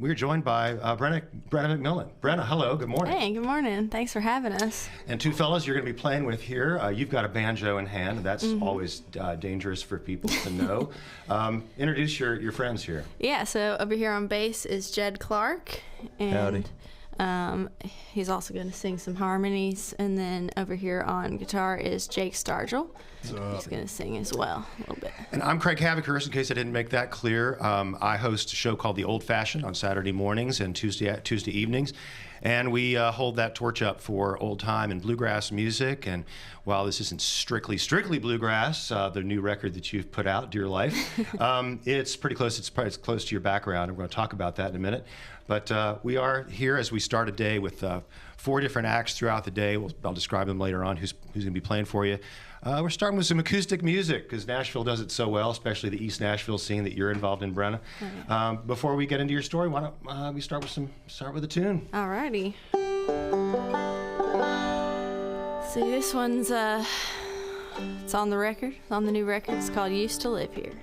we're joined by Brenna MacMillan. Brenna, hello, good morning. Hey, good morning. Thanks for having us. And two fellas you're going to be playing with here. You've got a banjo in hand, and that's always dangerous for people to know. Introduce your friends here. Yeah, so over here on bass is Jed Clark. And, he's also going to sing some harmonies. And then over here on guitar is Jake Stargell. He's going to sing as well a little bit. And I'm Craig Havighurst, in case I didn't make that clear. I host a show called The Old Fashioned on Saturday mornings and Tuesday evenings. And we hold that torch up for old time and bluegrass music. And while this isn't strictly bluegrass, the new record that you've put out, Dear Life, it's pretty close. It's close to your background. And we're going to talk about that in a minute. But we are here as we start a day with 4 different acts throughout the day. I'll describe them later on, who's going to be playing for you. We're starting with some acoustic music because Nashville does it so well, especially the East Nashville scene that you're involved in, Brenna. Right. Before we get into your story, why don't we start with a tune? Alrighty. See, this one's it's on the record, on the new record. It's called "Used to Live Here."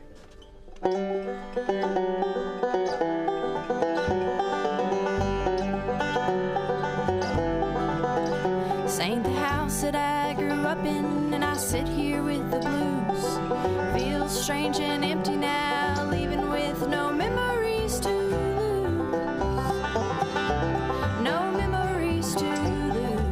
This ain't the house that I grew up in, and I sit here with the blues. Feels strange and empty now, leaving with no memories to lose. No memories to lose.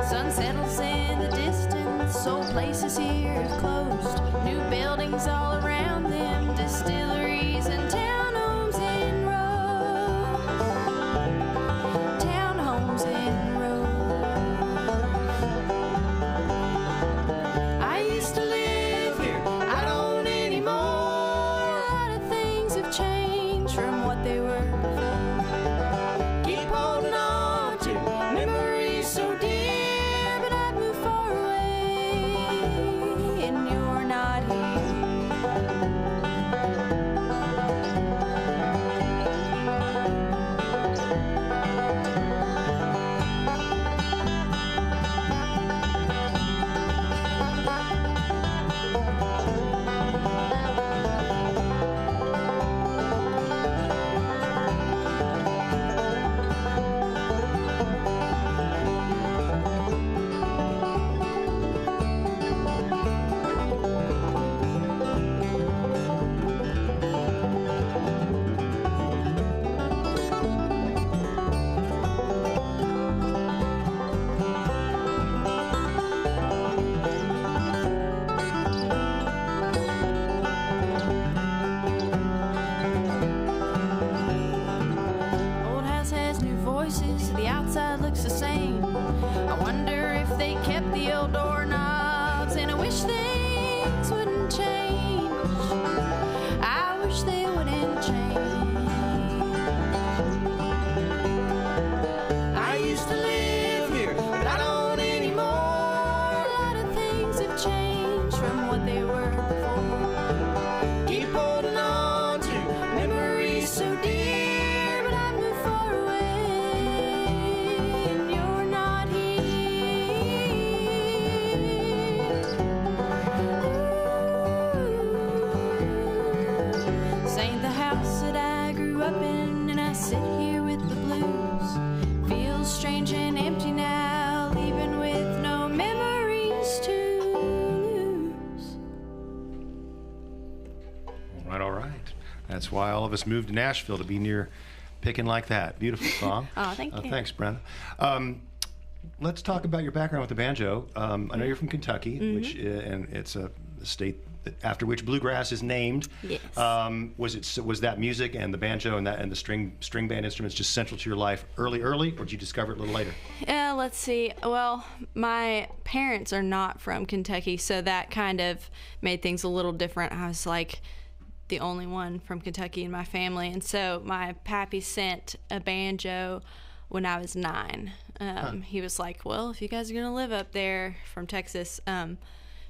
Sun settles in the distance, old places here have closed. New buildings all around them, distilleries and townhomes in rows. Townhomes in rows. I used to live here, I don't anymore. A lot of things have changed from what they were before. Keep holding on to memories so dear, but I've moved far away, and you're not here. Old house has new voices, the outside looks the same. I wonder if they kept the old doorknobs, and I wish things wouldn't change. I wish they wouldn't change. I used to live here, but I don't anymore. A lot of things have changed from what they were before. Keep holding on to memories so dear, but I moved far away, and you're not here. This ain't the house that I grew up in, and I sit here with the blues. Feels strange and empty now, leaving with no memories to lose. All right. That's why all of us moved to Nashville, to be near picking like that. Beautiful song. Oh, thank you. Thanks, Brenna. Let's talk about your background with the banjo. I know you're from Kentucky, which and it's a state after which bluegrass is named. Yes. Was that music and the banjo and the string band instruments just central to your life early, or did you discover it a little later? Let's see. Well, my parents are not from Kentucky, so that kind of made things a little different. I was like the only one from Kentucky in my family, and so my pappy sent a banjo when I was 9. He was like, well, if you guys are gonna live up there from Texas,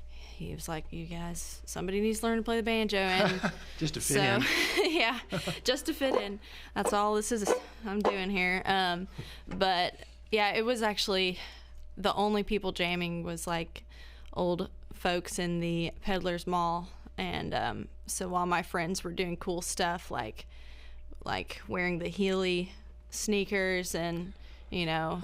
he was like, you guys, somebody needs to learn to play the banjo. And just to fit in. Yeah, just to fit in. That's all this is I'm doing here. But yeah, it was actually the only people jamming was like old folks in the Peddler's Mall. And So while my friends were doing cool stuff like wearing the Heely sneakers and, you know,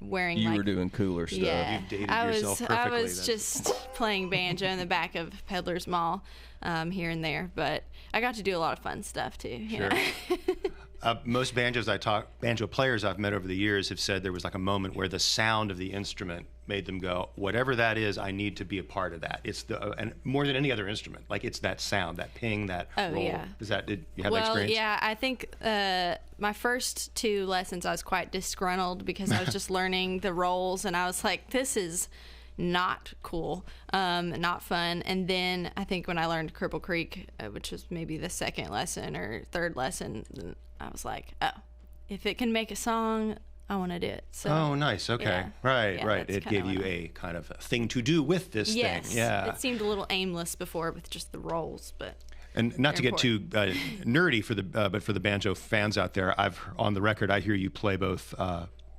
wearing You were doing cooler stuff. Yeah, You've dated I yourself was perfectly. just playing banjo in the back of Peddler's Mall here and there, but I got to do a lot of fun stuff too. You Sure. know? Most banjo players I've met over the years have said there was like a moment where the sound of the instrument made them go, whatever that is, I need to be a part of that. It's and more than any other instrument, like it's that sound, that ping, that roll. Yeah. Did you have that experience? Yeah, I think my first 2 lessons I was quite disgruntled because I was just learning the rolls, and I was like, this is not cool, not fun. And then I think when I learned Cripple Creek, which was maybe the 2nd lesson or 3rd lesson, then I was like, oh, if it can make a song, I want to do it. So, oh, nice. Okay. yeah. Right, Yeah, right. that's It kinda gave you what a kind of a thing to do with this yes, thing. Yeah. it seemed a little aimless before with just the rolls, but And not to get too nerdy for but for the banjo fans out there, on the record I hear you play both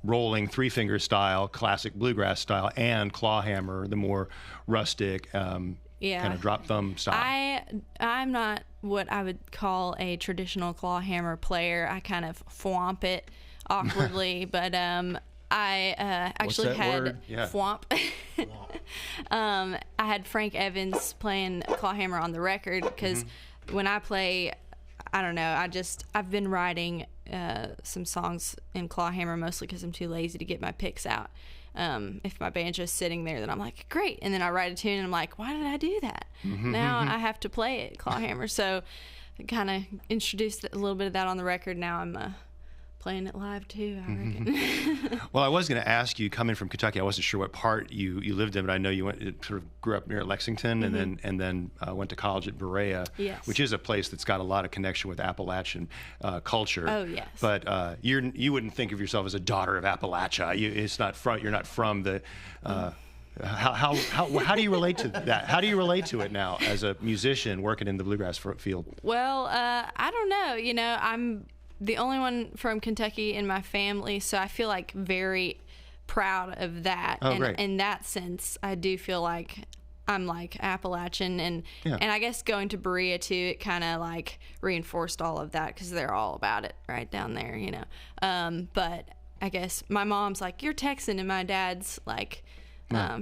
rolling 3-finger style, classic bluegrass style, and clawhammer, the more rustic kind of drop thumb style. I'm not what I would call a traditional clawhammer player. I kind of thwomp it awkwardly, but I actually that had word? Yeah. thwomp. I had Frank Evans playing clawhammer on the record because when I play, I don't know, I've been writing some songs in clawhammer mostly because I'm too lazy to get my picks out. If my banjo's sitting there, then I'm like, great. And then I write a tune and I'm like, why did I do that? Now I have to play it clawhammer. So I kind of introduced a little bit of that on the record. Now I'm playing it live too, I reckon. Well, I was going to ask you, coming from Kentucky, I wasn't sure what part you lived in, but I know you sort of grew up near Lexington and then went to college at Berea, Yes. which is a place that's got a lot of connection with Appalachian culture. Oh, yes. But you wouldn't think of yourself as a daughter of Appalachia. You're not from the. How do you relate to that? How do you relate to it now as a musician working in the bluegrass field? Well, I don't know. You know, I'm the only one from Kentucky in my family, so I feel like very proud of that. Oh, and great. in that sense, I do feel like I'm like Appalachian, and I guess going to Berea too, it kind of like reinforced all of that because they're all about it right down there, you know. But I guess my mom's like, you're Texan, and my dad's like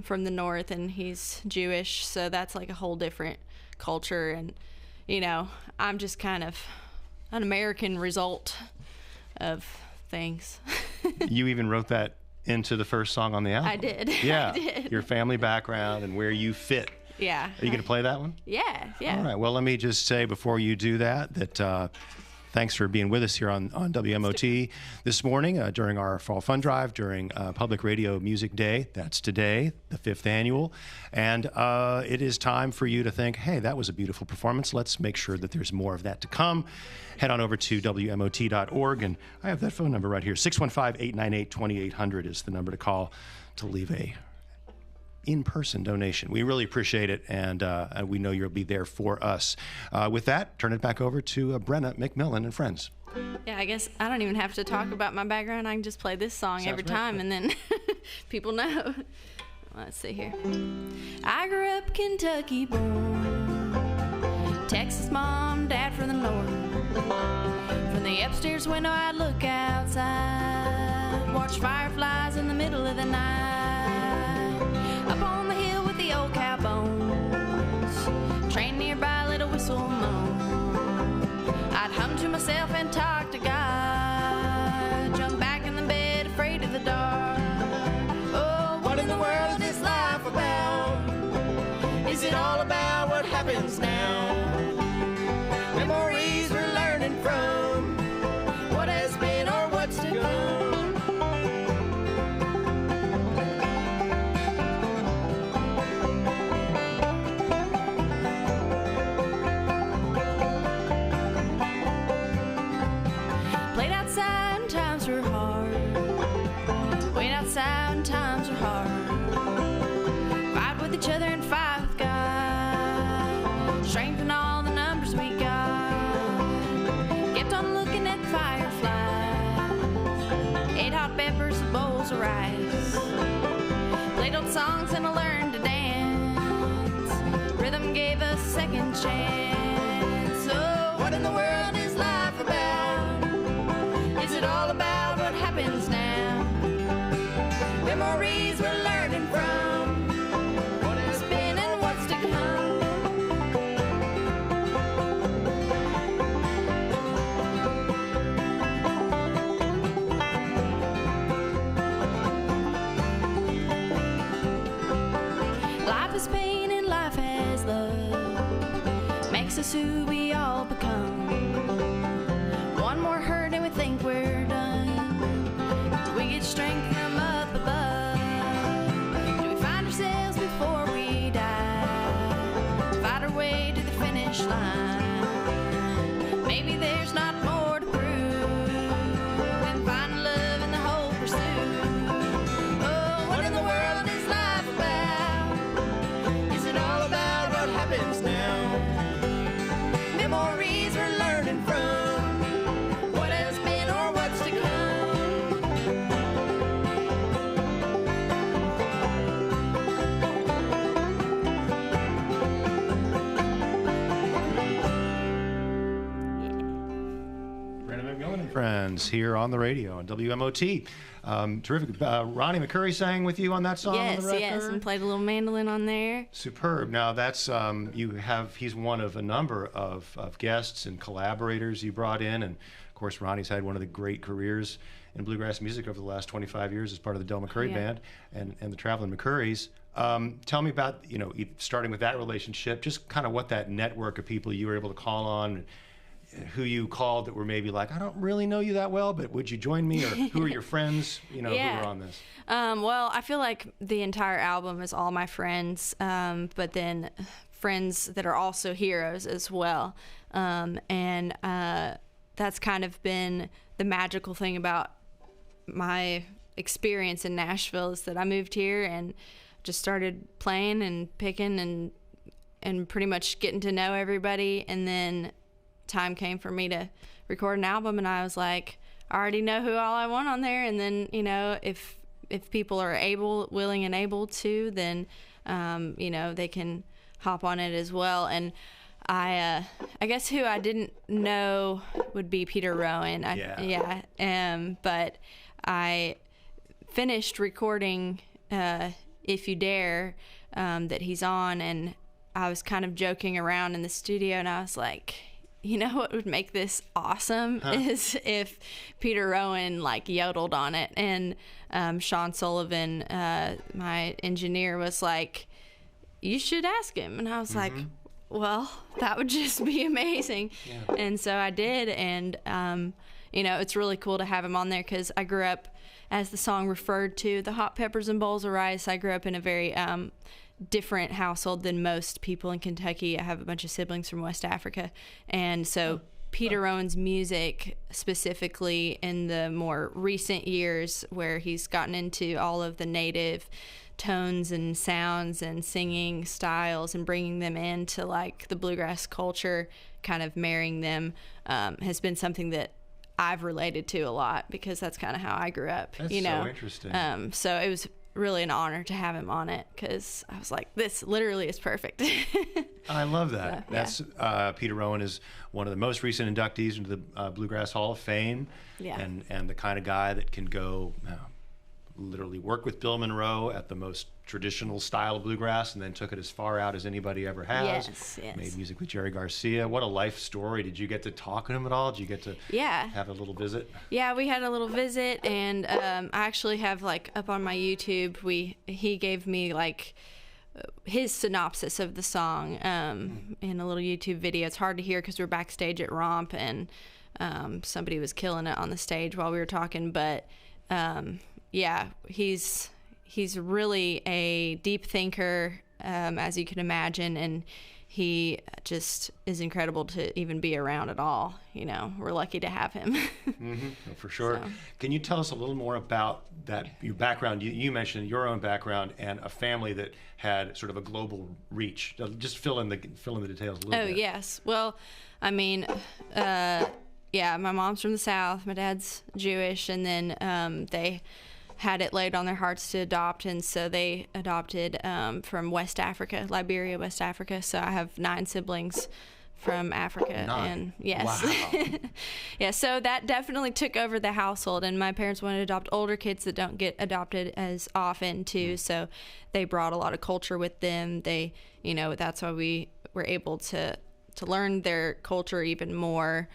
from the north, and he's Jewish, so that's like a whole different culture, and you know, I'm just kind of an American result of things. You even wrote that into the first song on the album. I did. Yeah, I did. Your family background and where you fit. Yeah. Are you going to play that one? Yeah. All right. Well, let me just say before you do that thanks for being with us here on WMOT this morning during our Fall Fun Drive, during Public Radio Music Day. That's today, the 5th annual. And it is time for you to think, hey, that was a beautiful performance. Let's make sure that there's more of that to come. Head on over to WMOT.org. And I have that phone number right here. 615-898-2800 is the number to call to leave a in-person donation. We really appreciate it, and we know you'll be there for us. With that, turn it back over to Brenna MacMillan and friends. Yeah, I guess I don't even have to talk about my background. I can just play this song every time, and then people know. Let's see here. I grew up Kentucky born, Texas mom, dad from the north. From the upstairs window I'd look outside, watch fireflies in the middle of the night. Up on the hill with the old cow bones, train nearby, let a whistle moan. I'd hum to myself and talk to God, jump back in the bed afraid of the dark. Oh, what in the world is life about? Is it all about what happens now? Memories we're learning from what has been or what's to come. Played outside and times were hard. Wait outside and times were hard. Fight with each other and fight with God. Strengthen all the numbers we got. Kept on looking at fireflies. Ate hot peppers and bowls of rice. Played old songs and I learned to dance. Rhythm gave us a second chance. is who we all become. One more hurt and we think we're done. Do we get strength from up above? Do we find ourselves before we die? Fight our way to the finish line. Maybe there's not more to prove than find love in the whole pursuit. Oh, what in the world is life about? Is it all about what happens now? Memories we're learning from what has been or what's to come. Brenna MacMillan and friends here on the radio on WMOT. Terrific. Ronnie McCurry sang with you on that song on the record? Yes, and played a little mandolin on there. Superb. Now that's he's one of a number of guests and collaborators you brought in, and of course Ronnie's had one of the great careers in bluegrass music over the last 25 years as part of the Del McCurry Band and the Traveling McCurrys. Tell me about, starting with that relationship, just kind of what that network of people you were able to call on, who you called that were maybe like, I don't really know you that well, but would you join me? Or who are your friends, who are on this? Well, I feel like the entire album is all my friends, but then friends that are also heroes as well. And that's kind of been the magical thing about my experience in Nashville, is that I moved here and just started playing and picking and pretty much getting to know everybody. And then time came for me to record an album, and I was like, I already know who all I want on there. And then, if people are willing and able to, then, they can hop on it as well. And I guess who I didn't know would be Peter Rowan. But I finished recording If You Dare, that he's on, and I was kind of joking around in the studio, and I was like, what would make this awesome is if Peter Rowan yodeled on it. And Sean Sullivan, my engineer, was like, you should ask him. And I was like, well, that would just be amazing. Yeah. And so I did. And, it's really cool to have him on there, because I grew up, as the song referred to, the hot peppers and bowls of rice. I grew up in a very different household than most people in Kentucky. I have a bunch of siblings from West Africa, and so Peter Rowan's music, specifically in the more recent years, where he's gotten into all of the native tones and sounds and singing styles and bringing them into the bluegrass culture, kind of marrying them, has been something that I've related to a lot, because that's kind of how I grew up. That's so interesting. So it was really an honor to have him on it, because I was like, this literally is perfect. I love that. So, that's Peter Rowan is one of the most recent inductees into the Bluegrass Hall of Fame, and the kind of guy that can go literally work with Bill Monroe at the most traditional style of bluegrass, and then took it as far out as anybody ever has. Yes. Made music with Jerry Garcia. What a life story. Did you get to talk to him at all? Did you get to have a little visit? Yeah, we had a little visit, and I actually have up on my YouTube, he gave me his synopsis of the song in a little YouTube video. It's hard to hear because we're backstage at Romp, and somebody was killing it on the stage while we were talking, but he's really a deep thinker, as you can imagine, and he just is incredible to even be around at all. We're lucky to have him. For sure. So. Can you tell us a little more about your background? You mentioned your own background and a family that had sort of a global reach. Just fill in the details a little bit. Oh, yes. Well, I mean, my mom's from the South, my dad's Jewish, and then they had it laid on their hearts to adopt, and so they adopted from West Africa, Liberia, West Africa. So I have 9 siblings from Africa. 9. And yes. Wow. So that definitely took over the household, and my parents wanted to adopt older kids that don't get adopted as often too. So they brought a lot of culture with them. They, that's why we were able to learn their culture even more.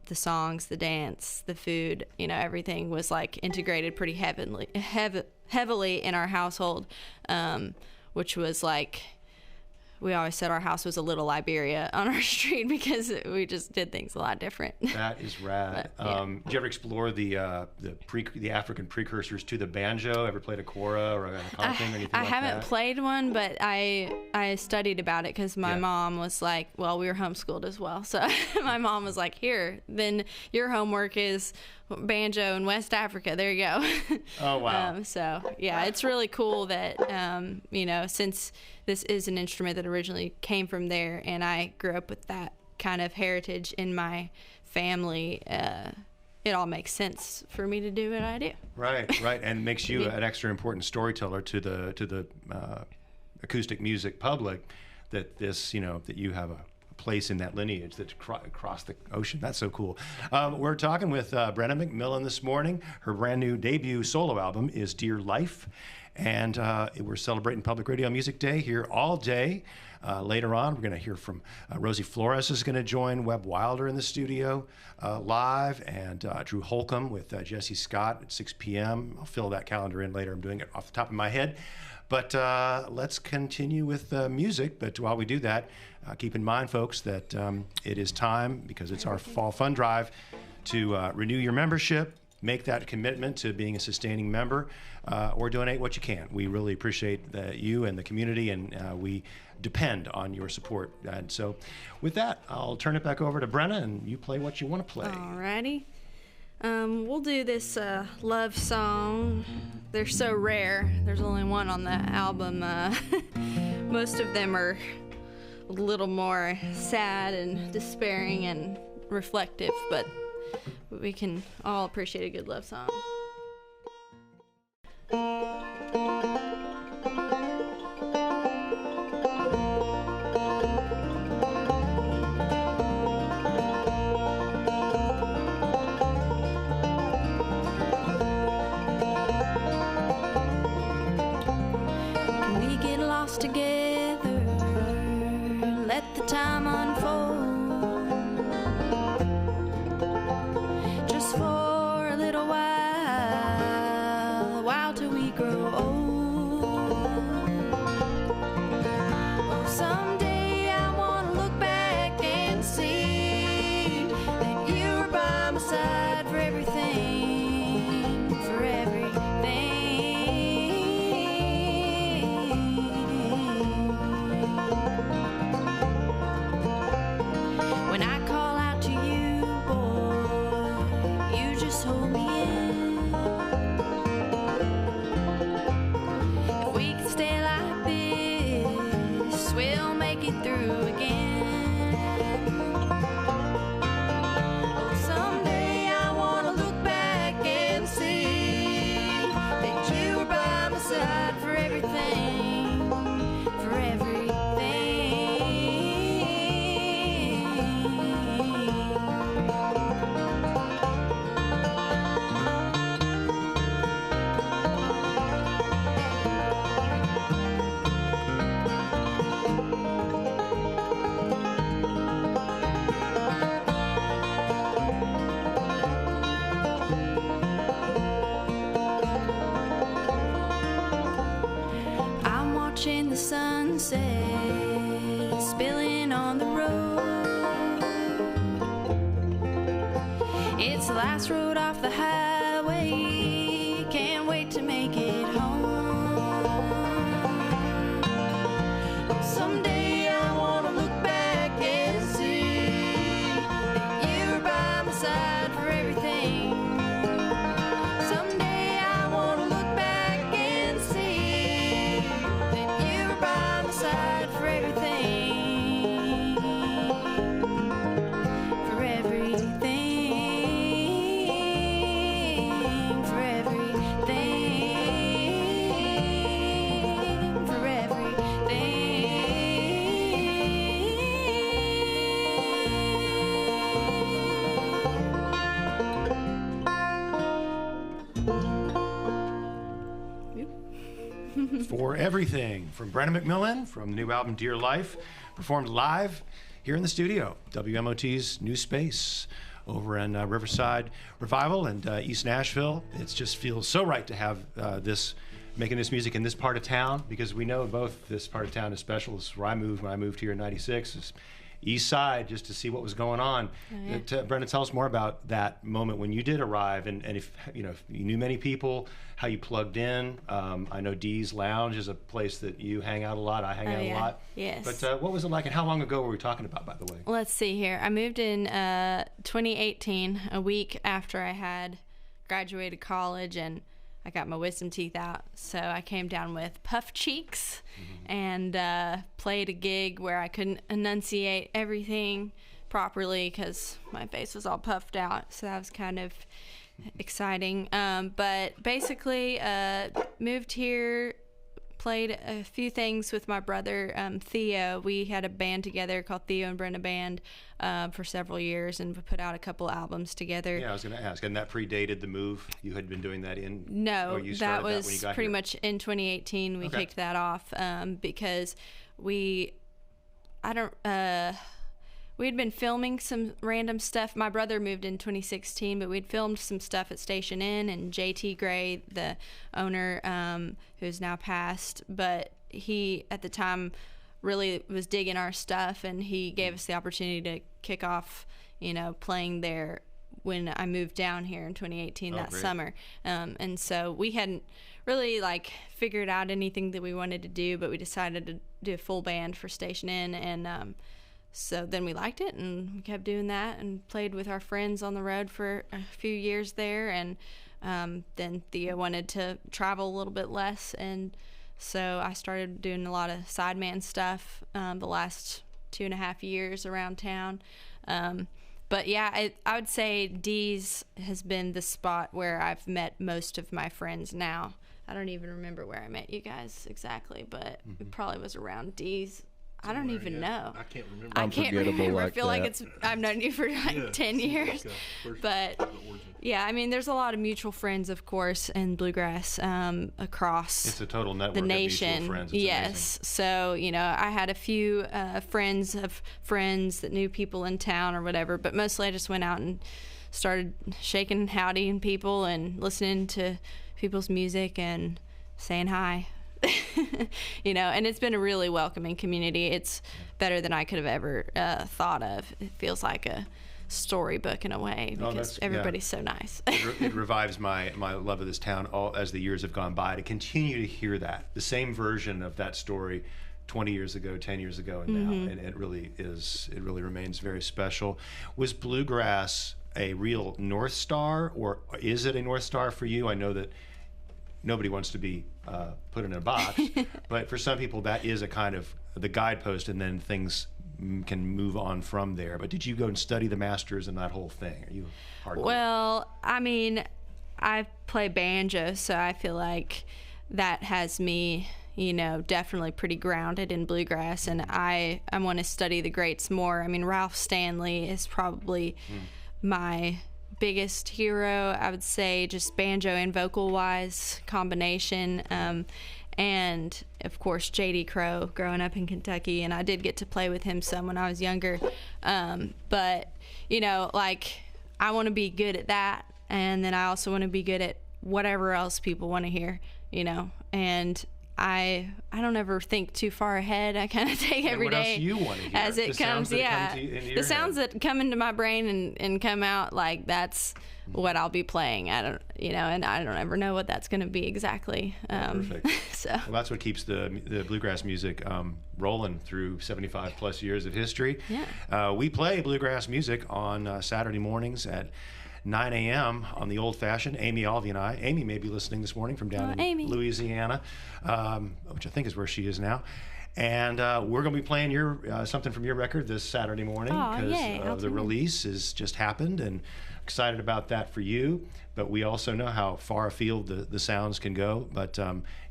The songs, the dance, the food, everything was integrated pretty heavily in our household, which was we always said our house was a little Liberia on our street because we just did things a lot different. That is rad. But, yeah. Did you ever explore the African precursors to the banjo? Ever played a kora or a conking or anything like that? I haven't played one, but I studied about it because my mom was like, well, we were homeschooled as well. So my mom was like, here, then your homework is banjo in West Africa. There you go. Oh, wow. So, yeah, it's really cool that, since this is an instrument that originally came from there and I grew up with that kind of heritage in my family, it all makes sense for me to do what I do. Right, and makes you an extra important storyteller to the acoustic music public, that that you have a place in that lineage that's across the ocean. That's so cool. We're talking with Brenna MacMillan this morning. Her brand new debut solo album is Dear Life, and we're celebrating Public Radio Music Day here all day. Later on, we're going to hear from Rosie Flores is going to join Webb Wilder in the studio live, and Drew Holcomb with Jesse Scott at 6 p.m. I'll fill that calendar in later. I'm doing it off the top of my head. But let's continue with music. But while we do that, keep in mind, folks, that it is time, because it's our Fall Fund Drive, to renew your membership, make that commitment to being a sustaining member, or donate what you can. We really appreciate you and the community, and we depend on your support. And so with that, I'll turn it back over to Brenna, and you play what you want to play. Alrighty. We'll do this love song. They're so rare. There's only one on the album. Most of them are a little more sad and despairing and reflective, but we can all appreciate a good love song. Together, let the time unfold, just for a little while till we grow old. Oh, someday I want to look back and see that you were by my side for everything, for everything. When I call out to you, boy, you just hold me in. If we could stay like this, we'll make it through again. Oh, someday I want to look back and see that you were by my side for everything, for everything. I'm watching the sunset spilling on the road. It's the last road off the highway. Can't wait to make it home. Someday I want to look back and see that you were by my side for everything. Someday I want to look back and see that you were by my side for everything, for everything, for everything, for For Everything from Brenna MacMillan from the new album Dear Life, performed live here in the studio, WMOT's new space over in Riverside Revival and East Nashville. It just feels so right to have this making this music in this part of town? Because we know both this part of town is special. This is where I moved when I moved here in '96. It's East Side, just to see what was going on. Oh, yeah. Brenna, tell us more about that moment when you did arrive, and if if you knew many people, how you plugged in. I know Dee's Lounge is a place that you hang out a lot. I hang out a lot. Yes. But what was it like, and how long ago were we talking about, by the way? Let's see here. I moved in 2018, a week after I had graduated college, and I got my wisdom teeth out. So I came down with puff cheeks and played a gig where I couldn't enunciate everything properly because my face was all puffed out. So that was kind of exciting. But basically, moved here, played a few things with my brother Theo. We had a band together called Theo and Brenna Band for several years, and we put out a couple albums together. Yeah, I was going to ask, and that predated the move? You had been doing that in? No, you that started when was you got pretty here? much in 2018. We kicked that off because we had been filming some random stuff. My brother moved in 2016, but we'd filmed some stuff at Station Inn, and JT Gray, the owner, who's now passed, but he at the time really was digging our stuff, and he gave us the opportunity to kick off, playing there when I moved down here in 2018 that great. summer. And so we hadn't really figured out anything that we wanted to do, but we decided to do a full band for Station Inn, and so then we liked it, and we kept doing that and played with our friends on the road for a few years there. And then Theo wanted to travel a little bit less, and so I started doing a lot of sideman stuff the last 2.5 years around town. But yeah, I would say Dee's has been the spot where I've met most of my friends now. I don't even remember where I met you guys exactly, but it probably was around Dee's. I don't even know. I can't remember. I can't remember. like I feel like I've known you for 10 years. But yeah, I mean, there's a lot of mutual friends, of course, in bluegrass across It's a total network the of nation. mutual friends. It's Yes. So, I had a few friends of friends that knew people in town or whatever, but mostly I just went out and started shaking howdy and people and listening to people's music and saying hi. And it's been a really welcoming community. It's better than I could have ever thought of. It feels like a storybook in a way because everybody's so nice. It revives my love of this town as the years have gone by, to continue to hear the same version of that story 20 years ago, 10 years ago, and now. And it really remains very special. Was bluegrass a real North Star, or is it a North Star for you? I know that nobody wants to be put in a box, but for some people that is a kind of the guidepost, and then things can move on from there. But did you go and study the masters and that whole thing? Are you hardcore? Well, I mean, I play banjo, so I feel like that has me, definitely pretty grounded in bluegrass, and I want to study the greats more. I mean, Ralph Stanley is probably my biggest hero, I would say, just banjo and vocal wise combination, and of course JD Crowe, growing up in Kentucky, and I did get to play with him some when I was younger, but I want to be good at that, and then I also want to be good at whatever else people want to hear, and I don't ever think too far ahead. I kind of take every day else you want to hear? as it comes. The sounds head. that come into my brain and come out, that's what I'll be playing. I don't, and I don't ever know what that's going to be exactly. Perfect. So well, that's what keeps the bluegrass music rolling through 75 plus years of history. Yeah. We play bluegrass music on Saturday mornings at 9 a.m. on the Old Fashioned. Amy Alvey and I. Amy may be listening this morning from down in Amy. Louisiana, which I think is where she is now. And we're going to be playing something from your record this Saturday morning, because the release has just happened, and excited about that for you. But we also know how far afield the sounds can go. But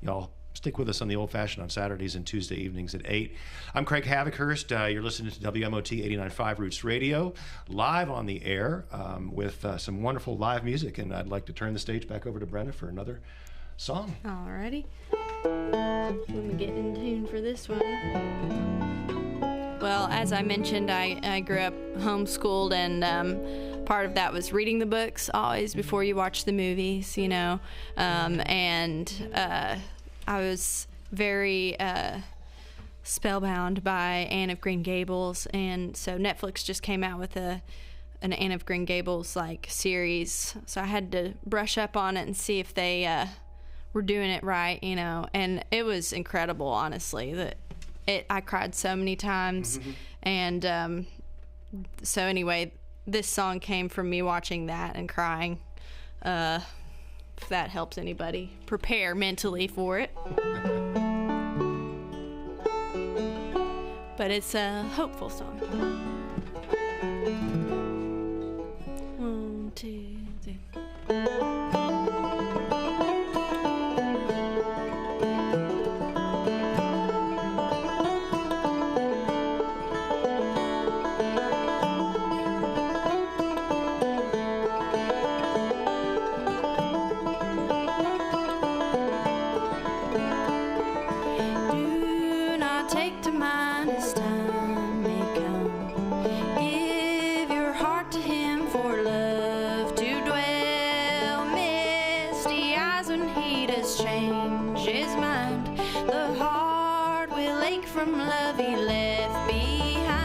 y'all stick with us on the Old Fashioned on Saturdays and Tuesday evenings at 8. I'm Craig Havighurst. You're listening to WMOT 89.5 Roots Radio, live on the air with some wonderful live music. And I'd like to turn the stage back over to Brenna for another song. Alrighty. Let me get in tune for this one. Well, as I mentioned, I grew up homeschooled, and part of that was reading the books always before you watch the movies, and I was very spellbound by Anne of Green Gables, and so Netflix just came out with an Anne of Green Gables like series, so I had to brush up on it and see if they were doing it right, you know. And it was incredible, honestly. I cried so many times, and so anyway, this song came from me watching that and crying. If that helps anybody prepare mentally for it. But it's a hopeful song. 1, 2, 3. Do not take to mind as time may come. Give your heart to him for love to dwell. Misty eyes when he does change his mind. The heart will ache from love he left behind.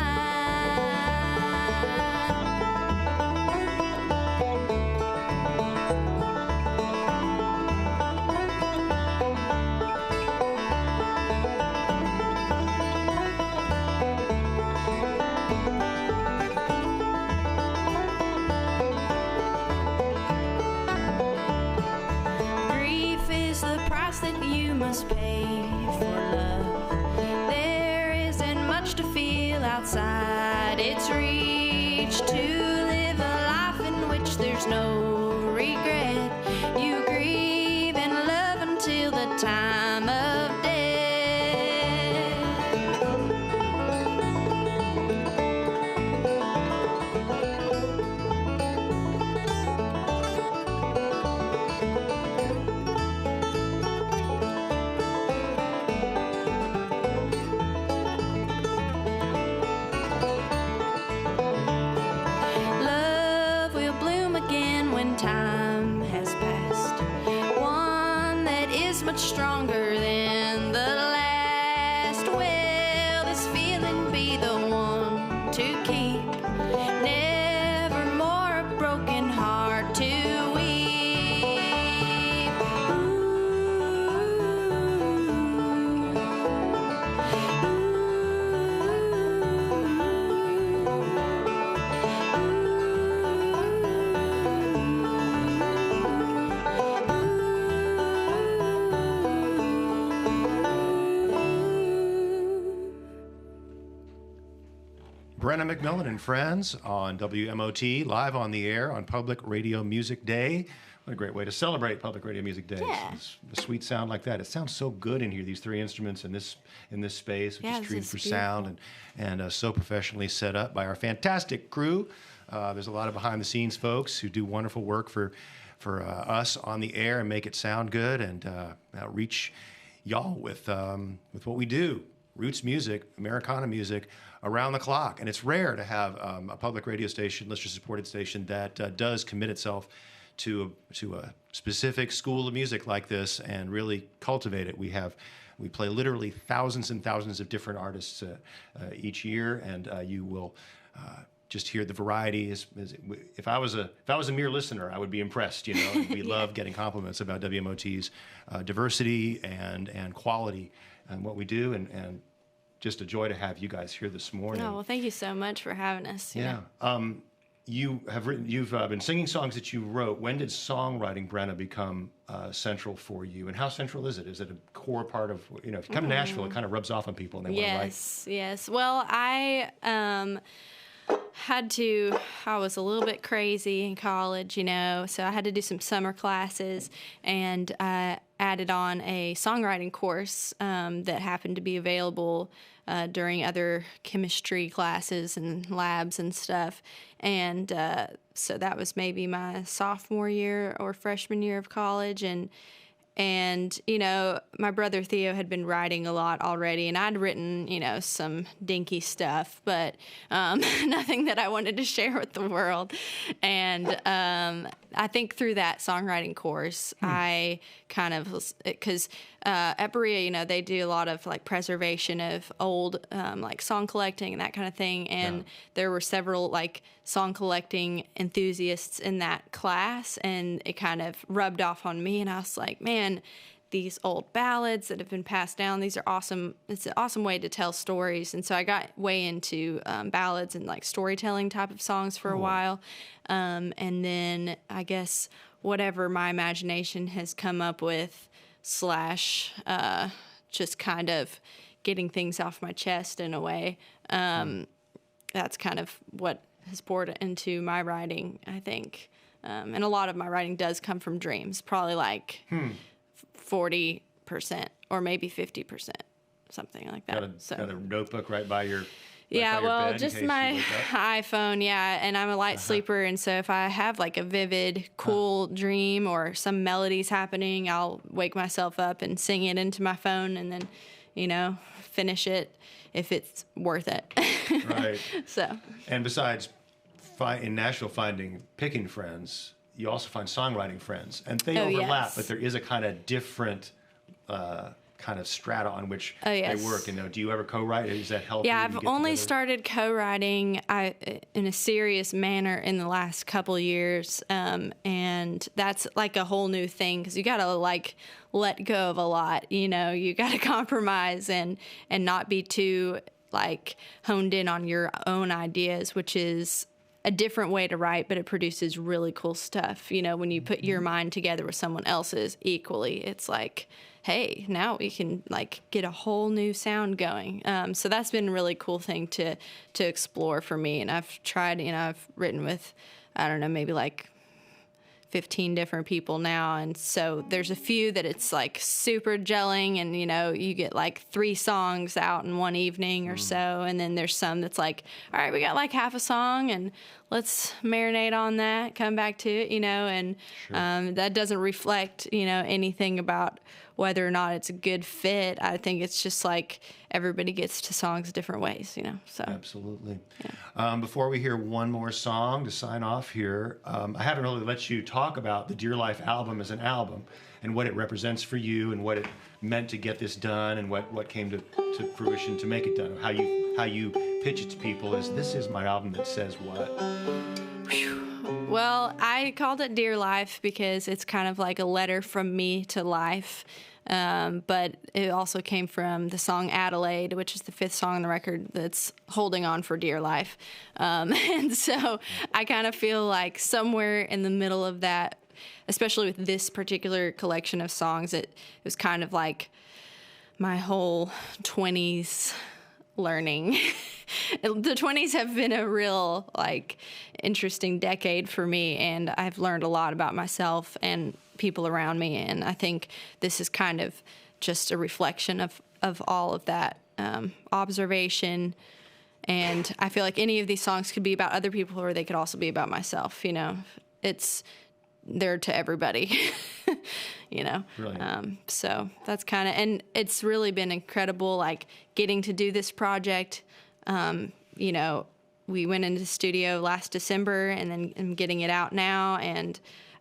Grief is the price that you must pay for love. There isn't much to feel outside its reach. To live a life in which there's no regret. You grieve and love until the time of death. Love will bloom again when time has passed. One that is much stronger than the last. Will this feeling be the one to keep? Never more a broken heart to weep. Brenna MacMillan and friends on WMOT, live on the air on Public Radio Music Day. What a great way to celebrate Public Radio Music Day. Yeah. A sweet sound like that. It sounds so good in here, these three instruments in this space, which Yeah, is this treated is for sound and so professionally set up by our fantastic crew. There's a lot of behind-the-scenes folks who do wonderful work for us on the air and make it sound good and reach y'all with what we do. Roots music, Americana music, around the clock. And it's rare to have a public radio station, listener-supported station, that does commit itself to a specific school of music like this and really cultivate it. We play literally thousands and thousands of different artists each year, and you will just hear the variety. If I was a mere listener, I would be impressed. You know, we love getting compliments about WMOT's diversity and quality and what we do, and just a joy to have you guys here this morning. Oh, well, thank you so much for having us. you know. You've been singing songs that you wrote. When did songwriting, Brenna, become central for you? And how central is it? Is it a core part of, if you come to Nashville, it kind of rub off on people and they want to write? Yes. Well, I I was a little bit crazy in college, so I had to do some summer classes, and I added on a songwriting course that happened to be available during other chemistry classes and labs and stuff. And so that was maybe my sophomore year or freshman year of college. And And, you know, my brother Theo had been writing a lot already, and I'd written, you know, some dinky stuff, but nothing that I wanted to share with the world. And I think through that songwriting course, I kind of was, because at Berea, you know, they do a lot of like preservation of old like song collecting and that kind of thing. And there were several like song collecting enthusiasts in that class, and it kind of rubbed off on me. And I was like, man, these old ballads that have been passed down, these are awesome. It's an awesome way to tell stories. And so I got way into ballads and like storytelling type of songs for a while. And then I guess whatever my imagination has come up with / just kind of getting things off my chest in a way. That's kind of what has poured into my writing, I think. And a lot of my writing does come from dreams, probably like 40% or maybe 50%, something like that. Got a notebook right by your well, bed just my iPhone, and I'm a light sleeper, and so if I have like a vivid, cool dream or some melodies happening, I'll wake myself up and sing it into my phone, and then, you know, finish it if it's worth it. Right. So. And besides in Nashville picking friends, you also find songwriting friends, and they overlap, but there is a kind of different kind of strata on which they work. You know, do you ever co-write? Does that help? Yeah, I've only started co-writing in a serious manner in the last couple years, and that's like a whole new thing because you got to like let go of a lot. You know, you got to compromise and not be too like honed in on your own ideas, which is a different way to write, but it produces really cool stuff. You know, when you put your mind together with someone else's equally, it's like, hey, now we can like get a whole new sound going. So that's been a really cool thing to explore for me. And I've tried, you know, I've written with, I don't know, maybe like 15 different people now, and so there's a few that it's like super gelling, and you know, you get like 3 songs out in one evening or so, and then there's some that's like, all right, we got like half a song and let's marinate on that, come back to it, you know, and that doesn't reflect, you know, anything about whether or not it's a good fit. I think it's just like everybody gets to songs different ways, you know. So absolutely. Yeah. Before we hear one more song to sign off here, I haven't really let you talk about the Dear Life album as an album and what it represents for you and what it meant to get this done and what came to fruition to make it done. How you pitch it to people is, this is my album that says what? Well, I called it Dear Life because it's kind of like a letter from me to life. But it also came from the song Adelaide, which is the 5th song on the record that's holding on for dear life. And so I kind of feel like somewhere in the middle of that, especially with this particular collection of songs, it was kind of like my whole 20s learning. The 20s have been a real, like, interesting decade for me, and I've learned a lot about myself and people around me, and I think this is kind of just a reflection of all of that observation. And I feel like any of these songs could be about other people, or they could also be about myself. You know, they're to everybody. You know, so that's kind of, and it's really been incredible, like getting to do this project. You know, we went into the studio last December, and then I'm getting it out now, and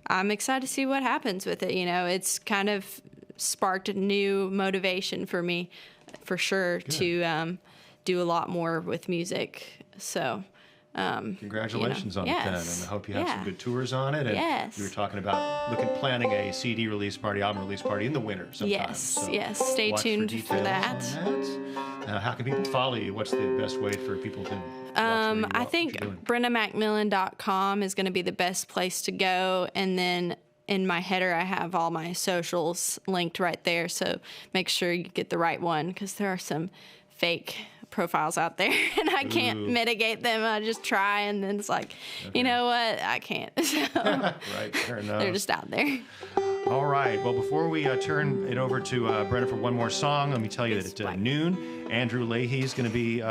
I'm excited to see what happens with it. You know, it's kind of sparked a new motivation for me, for sure, to do a lot more with music. So, congratulations on it, then, and I hope you have some good tours on it. And you were talking about planning a CD release party, album release party in the winter sometime. Yes. Stay tuned for that. How can people follow you? What's the best way for people to watch I think BrennaMacMillan.com is going to be the best place to go. And then in my header, I have all my socials linked right there. So make sure you get the right one, because there are some fake profiles out there, and I can't mitigate them. I just try, and then it's like, you know what? I can't. So, right, fair enough. They're just out there. All right. Well, before we turn it over to Brenna for one more song, let me tell you that at noon, Andrew Leahy is going to be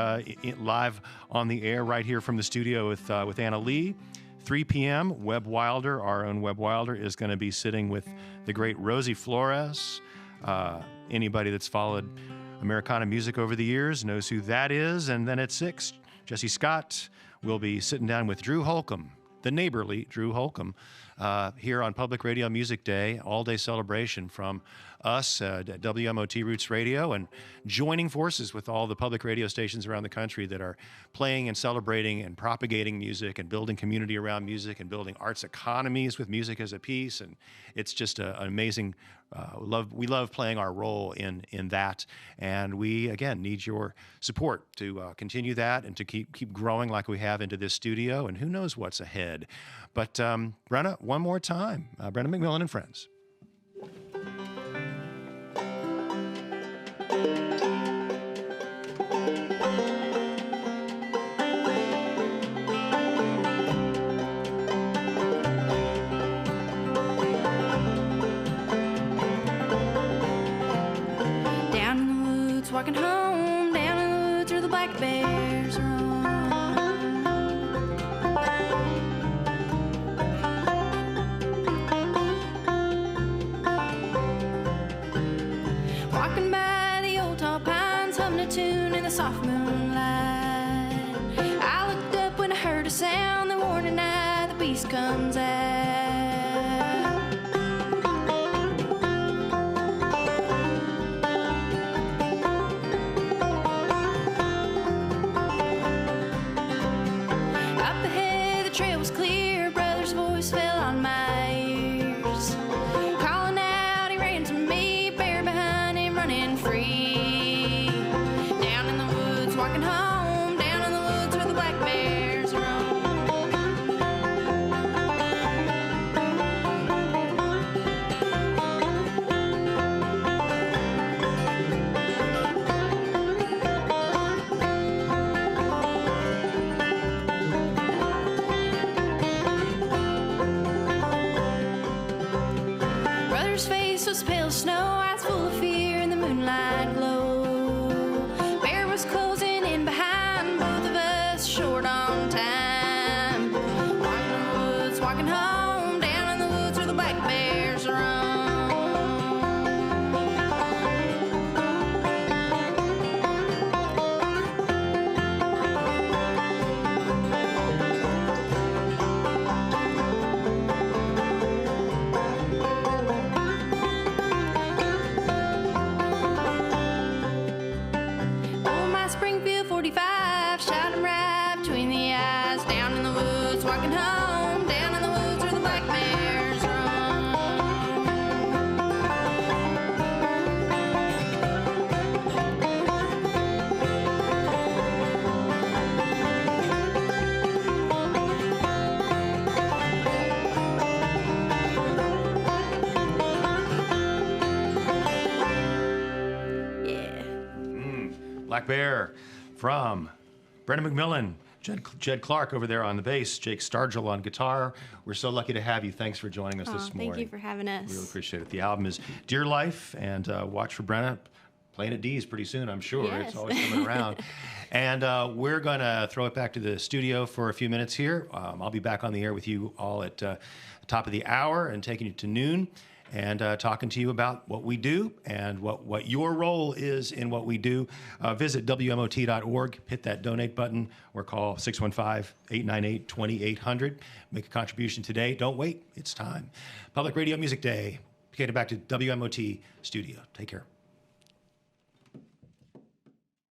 live on the air right here from the studio with Anna Lee. 3 p.m., Webb Wilder, our own Webb Wilder, is going to be sitting with the great Rosie Flores. Anybody that's followed Americana music over the years knows who that is. And then at 6, Jesse Scott will be sitting down with Drew Holcomb, the neighborly Drew Holcomb, here on Public Radio Music Day, all-day celebration from us at WMOT Roots Radio, and joining forces with all the public radio stations around the country that are playing and celebrating and propagating music and building community around music and building arts economies with music as a piece. And it's just an amazing we love playing our role in that, and we again need your support to continue that and to keep growing like we have into this studio, and who knows what's ahead. But Brenna, one more time, Brenna MacMillan and Friends. Walking home, down in the woods where the black bears roam. Walking by the old tall pines, humming a tune in the soft moonlight. I looked up when I heard a sound that warned tonight the beast comes out. Black Bear from Brenna MacMillan, Jed Clark over there on the bass, Jake Stargell on guitar. We're so lucky to have you. Thanks for joining us this morning. Thank you for having us. We really appreciate it. The album is Dear Life, and watch for Brenna playing at D's pretty soon, I'm sure. Yes. It's always coming around. And we're going to throw it back to the studio for a few minutes here. I'll be back on the air with you all at the top of the hour and taking you to noon, and talking to you about what we do and what your role is in what we do. Visit WMOT.org, hit that donate button, or call 615-898-2800. Make a contribution today. Don't wait. It's time. Public Radio Music Day. Get it back to WMOT studio. Take care.